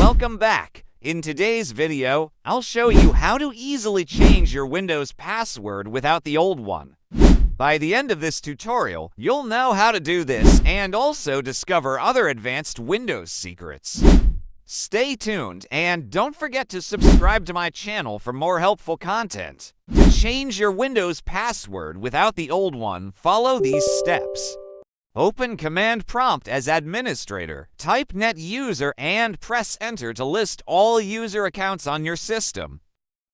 Welcome back. In today's video, I'll show you how to easily change your Windows password without the old one. By the end of this tutorial, you'll know how to do this and also discover other advanced Windows secrets. Stay tuned and don't forget to subscribe to my channel for more helpful content. To change your Windows password without the old one, follow these steps. Open Command Prompt as administrator, type NetUser and press Enter to list all user accounts on your system.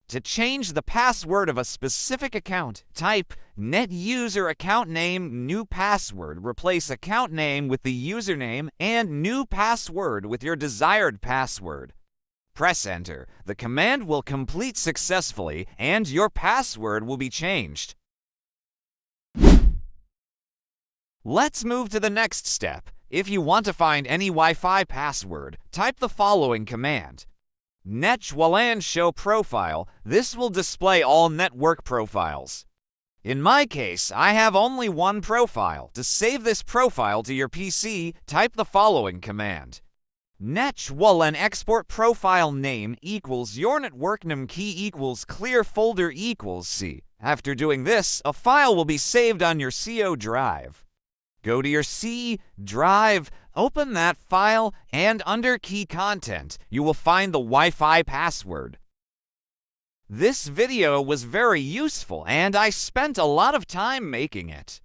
To change the password of a specific account, type NetUser account name new password, replace account name with the username and new password with your desired password. Press Enter. The command will complete successfully and your password will be changed. Let's move to the next step. If you want to find any Wi-Fi password, type the following command. netwlan show profile. This will display all network profiles. In my case, I have only one profile. To save this profile to your PC, type the following command. netwlan export profile name equals your network name key equals clear folder equals C. After doing this, a file will be saved on your CO drive. Go to your C drive, open that file, and under Key Content, you will find the Wi-Fi password. This video was very useful and I spent a lot of time making it.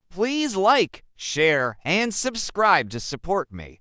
Please like, share, and subscribe to support me.